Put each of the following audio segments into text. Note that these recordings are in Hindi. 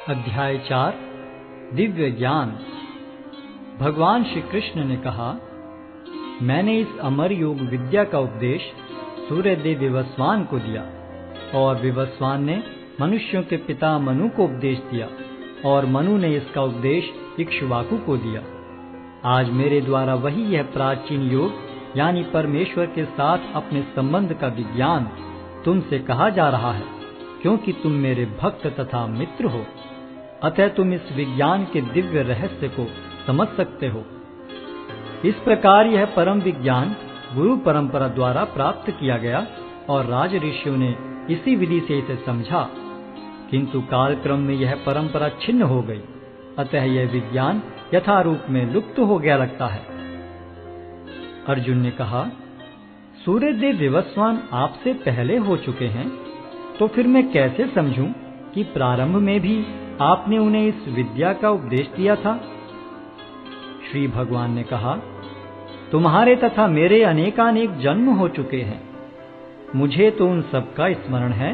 अध्याय 4 दिव्य ज्ञान। भगवान श्री कृष्ण ने कहा, मैंने इस अमर योग विद्या का उपदेश सूर्यदेव विवस्वान को दिया और विवस्वान ने मनुष्यों के पिता मनु को उपदेश दिया और मनु ने इसका उपदेश इक्ष्वाकु को दिया। आज मेरे द्वारा वही यह प्राचीन योग यानी परमेश्वर के साथ अपने संबंध का विज्ञान तुमसे कहा जा रहा है, क्योंकि तुम मेरे भक्त तथा मित्र हो। अतः तुम इस विज्ञान के दिव्य रहस्य को समझ सकते हो। इस प्रकार यह परम विज्ञान गुरु परंपरा द्वारा प्राप्त किया गया और राज ऋषियों ने इसी विधि से इसे समझा, किंतु कालक्रम में यह परंपरा छिन्न हो गई। अतः यह विज्ञान यथारूप में लुप्त हो गया लगता है। अर्जुन ने कहा, सूर्यदेव विवस्वान आपसे पहले हो चुके हैं, तो फिर मैं कैसे समझूं कि प्रारंभ में भी आपने उन्हें इस विद्या का उपदेश दिया था। श्री भगवान ने कहा, तुम्हारे तथा मेरे अनेकानेक जन्म हो चुके हैं। मुझे तो उन सब का स्मरण है,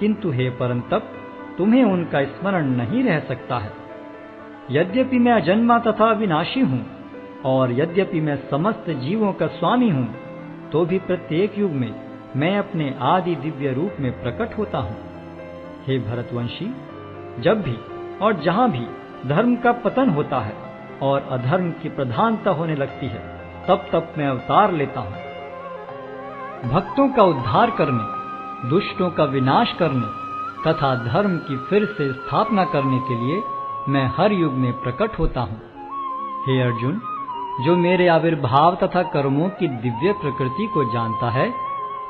किंतु हे परंतप, तुम्हें उनका स्मरण नहीं रह सकता है। यद्यपि मैं अजन्मा तथा अविनाशी हूँ और यद्यपि मैं समस्त जीवों का स्वामी हूँ, तो भी प्रत्येक युग में मैं अपने आदि दिव्य रूप में प्रकट होता हूँ। हे भरतवंशी, जब भी और जहाँ भी धर्म का पतन होता है और अधर्म की प्रधानता होने लगती है, तब तब मैं अवतार लेता हूँ। भक्तों का उद्धार करने, दुष्टों का विनाश करने तथा धर्म की फिर से स्थापना करने के लिए मैं हर युग में प्रकट होता हूँ। हे अर्जुन, जो मेरे आविर्भाव तथा कर्मों की दिव्य प्रकृति को जानता है,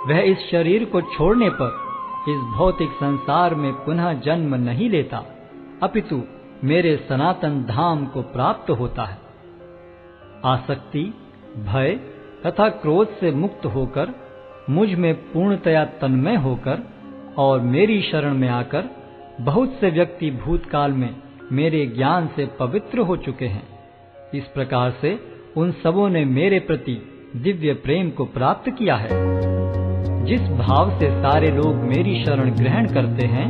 वह इस शरीर को छोड़ने पर इस भौतिक संसार में पुनः जन्म नहीं लेता, अपितु मेरे सनातन धाम को प्राप्त होता है। आसक्ति, भय तथा क्रोध से मुक्त होकर मुझ में पूर्णतया तन्मय होकर और मेरी शरण में आकर बहुत से व्यक्ति भूतकाल में मेरे ज्ञान से पवित्र हो चुके हैं। इस प्रकार से उन सबों ने मेरे प्रति दिव्य प्रेम को प्राप्त किया है। जिस भाव से सारे लोग मेरी शरण ग्रहण करते हैं,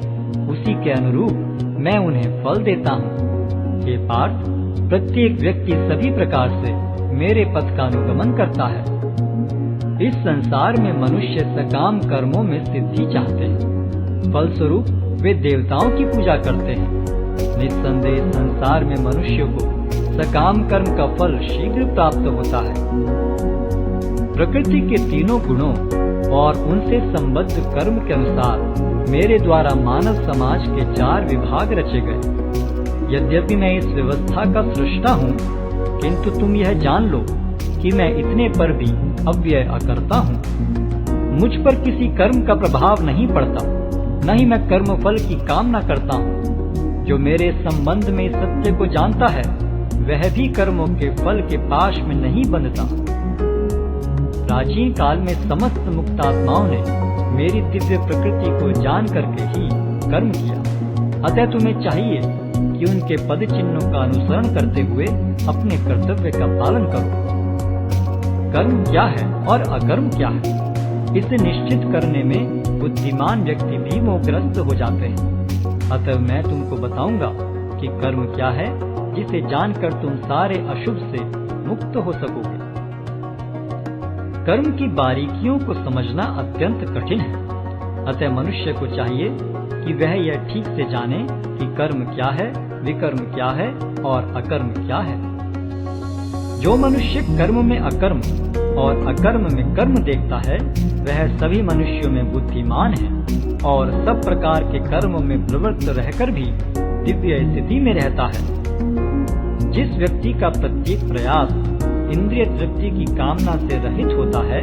उसी के अनुरूप मैं उन्हें फल देता हूँ। हे पार्थ, प्रत्येक व्यक्ति सभी प्रकार से मेरे पथ का अनुगमन करता है। इस संसार में मनुष्य सकाम कर्मों में सिद्धि चाहते हैं, फलस्वरूप वे देवताओं की पूजा करते हैं। निस्संदेह संसार में मनुष्य को सकाम कर्म का फल शीघ्र प्राप्त होता है। प्रकृति के तीनों गुणों और उनसे संबद्ध कर्म के अनुसार मेरे द्वारा मानव समाज के 4 विभाग रचे गए। यद्यपि मैं इस व्यवस्था का सृष्टा हूँ, किंतु तुम यह जान लो कि मैं इतने पर भी अव्यय अकर्ता हूँ। मुझ पर किसी कर्म का प्रभाव नहीं पड़ता, न ही मैं कर्म फल की कामना करता हूँ। जो मेरे संबंध में इस सत्य को जानता है, वह भी कर्मों के फल के पाश में नहीं बंधता। प्राचीन काल में समस्त मुक्तात्माओं ने मेरी दिव्य प्रकृति को जान करके ही कर्म किया। अतः तुम्हें चाहिए कि उनके पद चिन्हों का अनुसरण करते हुए अपने कर्तव्य का पालन करो। कर्म क्या है और अकर्म क्या है, इसे निश्चित करने में बुद्धिमान व्यक्ति भी मोहग्रस्त हो जाते हैं। अतः मैं तुमको बताऊंगा कि कर्म क्या है, जिसे जानकर तुम सारे अशुभ से मुक्त हो सकोगे। कर्म की बारीकियों को समझना अत्यंत कठिन है। अतः मनुष्य को चाहिए कि वह यह ठीक से जाने कि कर्म क्या है, विकर्म क्या है और अकर्म क्या है। जो मनुष्य कर्म में अकर्म और अकर्म में कर्म देखता है, वह सभी मनुष्यों में बुद्धिमान है और सब प्रकार के कर्मों में प्रवृत्त रहकर भी दिव्य स्थिति में रहता है। जिस व्यक्ति का प्रत्येक प्रयास इंद्रिय तृप्ति की कामना से रहित होता है,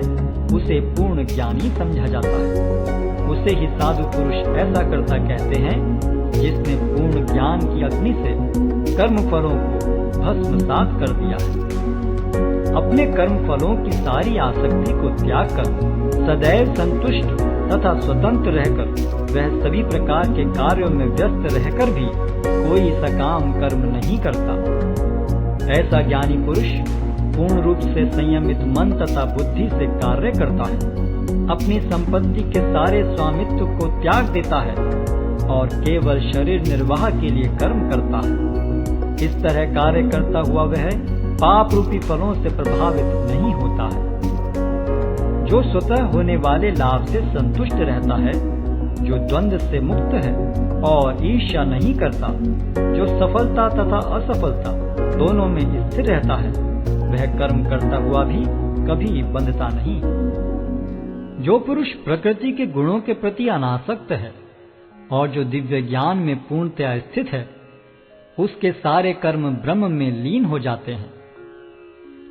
उसे पूर्ण ज्ञानी समझा जाता है। उसे ही साधु पुरुष ऐसा करता कहते हैं, जिसने पूर्ण ज्ञान की अग्नि से कर्म फलों को भस्मसात कर दिया है। अपने कर्म फलों की सारी आसक्ति को त्याग कर सदैव संतुष्ट तथा स्वतंत्र रहकर वह सभी प्रकार के कार्यों में व्यस्त रहकर भी कोई सकाम कर्म नहीं करता। ऐसा ज्ञानी पुरुष पूर्ण रूप से संयमित मन तथा बुद्धि से कार्य करता है, अपनी संपत्ति के सारे स्वामित्व को त्याग देता है और केवल शरीर निर्वाह के लिए कर्म करता है। इस तरह कार्य करता हुआ वह पाप रूपी फलों से प्रभावित नहीं होता है। जो स्वतः होने वाले लाभ से संतुष्ट रहता है, जो द्वंद्व से मुक्त है और ईर्ष्या नहीं करता, जो सफलता तथा असफलता दोनों में स्थिर रहता है, वह कर्म करता हुआ भी कभी बंधता नहीं। जो पुरुष प्रकृति के गुणों के प्रति अनासक्त है और जो दिव्य ज्ञान में पूर्णतया स्थित है, उसके सारे कर्म ब्रह्म में लीन हो जाते हैं।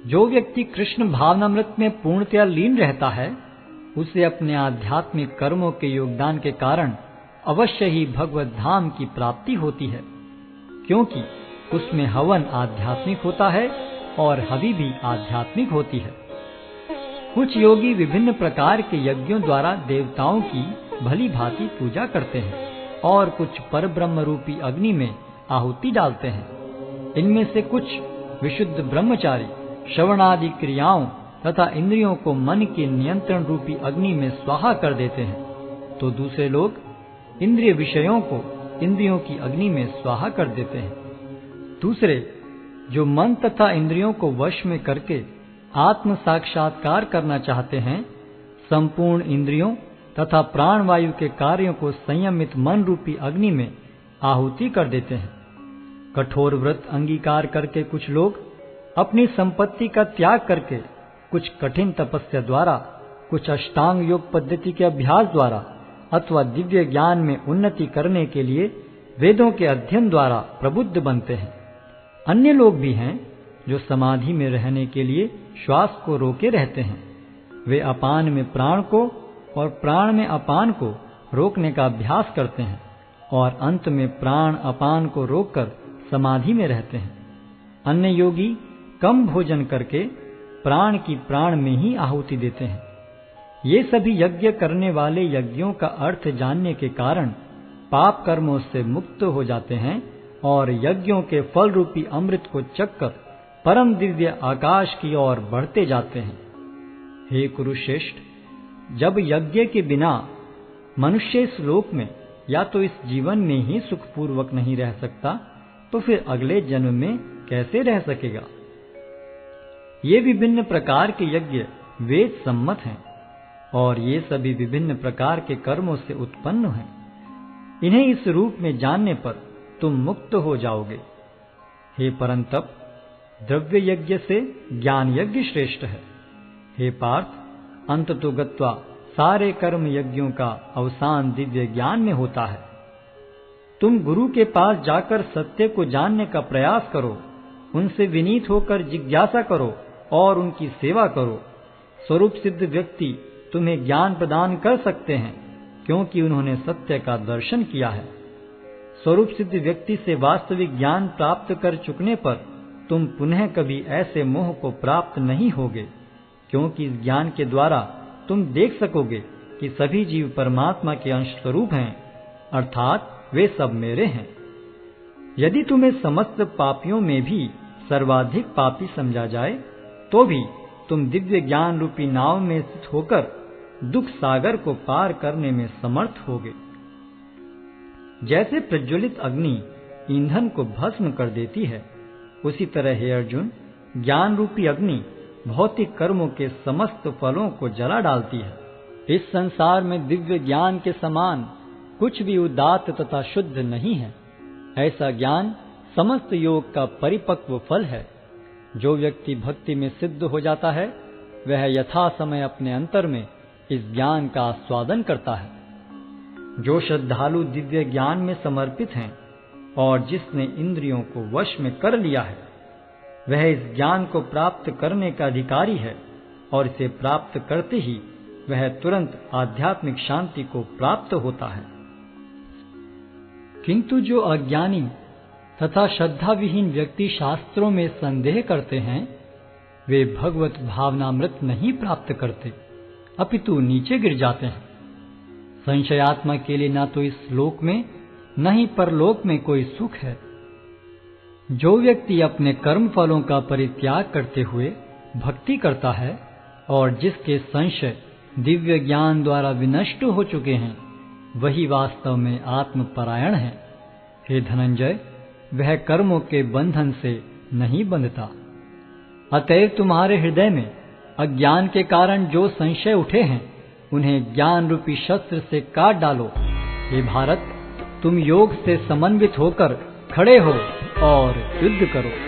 जो व्यक्ति कृष्ण भावनामृत में पूर्णतया लीन रहता है, उसे अपने आध्यात्मिक कर्मों के योगदान के कारण अवश्य ही भगवत धाम की प्राप्ति होती है, क्योंकि उसमें हवन आध्यात्मिक होता है और हवि भी आध्यात्मिक होती है। कुछ योगी विभिन्न प्रकार के यज्ञों द्वारा देवताओं की भली भांति पूजा करते हैं और कुछ परब्रह्म रूपी अग्नि में आहुति डालते हैं। इनमें से कुछ विशुद्ध ब्रह्मचारी श्रवणादि क्रियाओं तथा इंद्रियों को मन के नियंत्रण रूपी अग्नि में स्वाहा कर देते हैं, तो दूसरे लोग इंद्रिय विषयों को इंद्रियों की अग्नि में स्वाहा कर देते हैं। दूसरे जो मन तथा इंद्रियों को वश में करके आत्म साक्षात्कार करना चाहते हैं, संपूर्ण इंद्रियों तथा प्राण वायु के कार्यों को संयमित मन रूपी अग्नि में आहुति कर देते हैं। कठोर व्रत अंगीकार करके कुछ लोग अपनी संपत्ति का त्याग करके, कुछ कठिन तपस्या द्वारा, कुछ अष्टांग योग पद्धति के अभ्यास द्वारा अथवा दिव्य ज्ञान में उन्नति करने के लिए वेदों के अध्ययन द्वारा प्रबुद्ध बनते हैं। अन्य लोग भी हैं जो समाधि में रहने के लिए श्वास को रोके रहते हैं। वे अपान में प्राण को और प्राण में अपान को रोकने का अभ्यास करते हैं और अंत में प्राण अपान को रोककर समाधि में रहते हैं। अन्य योगी कम भोजन करके प्राण की प्राण में ही आहुति देते हैं। ये सभी यज्ञ करने वाले यज्ञों का अर्थ जानने के कारण पाप कर्मों से मुक्त हो जाते हैं और यज्ञों के फल रूपी अमृत को चखकर परम दिव्य आकाश की ओर बढ़ते जाते हैं। हे कुरुश्रेष्ठ, जब यज्ञ के बिना मनुष्य इस लोक में या तो इस जीवन में ही सुखपूर्वक नहीं रह सकता, तो फिर अगले जन्म में कैसे रह सकेगा। ये विभिन्न प्रकार के यज्ञ वेद सम्मत हैं और ये सभी विभिन्न प्रकार के कर्मों से उत्पन्न हैं। इन्हें इस रूप में जानने पर तुम मुक्त हो जाओगे। हे परंतप, द्रव्य यज्ञ से ज्ञान यज्ञ श्रेष्ठ है। हे पार्थ, अंततो गत्वा सारे कर्म यज्ञों का अवसान दिव्य ज्ञान में होता है। तुम गुरु के पास जाकर सत्य को जानने का प्रयास करो, उनसे विनीत होकर जिज्ञासा करो और उनकी सेवा करो। स्वरूप सिद्ध व्यक्ति तुम्हें ज्ञान प्रदान कर सकते हैं, क्योंकि उन्होंने सत्य का दर्शन किया है। स्वरूप सिद्ध व्यक्ति से वास्तविक ज्ञान प्राप्त कर चुकने पर तुम पुनः कभी ऐसे मोह को प्राप्त नहीं होगे, क्योंकि इस ज्ञान के द्वारा तुम देख सकोगे कि सभी जीव परमात्मा के अंश स्वरूप हैं, अर्थात वे सब मेरे हैं। यदि तुम्हें समस्त पापियों में भी सर्वाधिक पापी समझा जाए, तो भी तुम दिव्य ज्ञान रूपी नाव में स्थित होकर दुख सागर को पार करने में समर्थ होगे। जैसे प्रज्वलित अग्नि ईंधन को भस्म कर देती है, उसी तरह हे अर्जुन, ज्ञान रूपी अग्नि भौतिक कर्मों के समस्त फलों को जला डालती है। इस संसार में दिव्य ज्ञान के समान कुछ भी उदात्त तथा शुद्ध नहीं है। ऐसा ज्ञान समस्त योग का परिपक्व फल है। जो व्यक्ति भक्ति में सिद्ध हो जाता है, वह यथा समय अपने अंतर में इस ज्ञान का आस्वादन करता है। जो श्रद्धालु दिव्य ज्ञान में समर्पित हैं और जिसने इंद्रियों को वश में कर लिया है, वह इस ज्ञान को प्राप्त करने का अधिकारी है और इसे प्राप्त करते ही वह तुरंत आध्यात्मिक शांति को प्राप्त होता है। किंतु जो अज्ञानी तथा श्रद्धा विहीन व्यक्ति शास्त्रों में संदेह करते हैं, वे भगवत भावनामृत नहीं प्राप्त करते, अपितु नीचे गिर जाते हैं। संशयात्मा के लिए न तो इस लोक में न ही परलोक में कोई सुख है। जो व्यक्ति अपने कर्म फलों का परित्याग करते हुए भक्ति करता है और जिसके संशय दिव्य ज्ञान द्वारा विनष्ट हो चुके हैं, वही वास्तव में आत्मपरायण है। हे धनंजय, वह कर्मों के बंधन से नहीं बंधता। अतएव तुम्हारे हृदय में अज्ञान के कारण जो संशय उठे हैं, उन्हें ज्ञान रूपी शस्त्र से काट डालो। हे भारत, तुम योग से समन्वित होकर खड़े हो और युद्ध करो।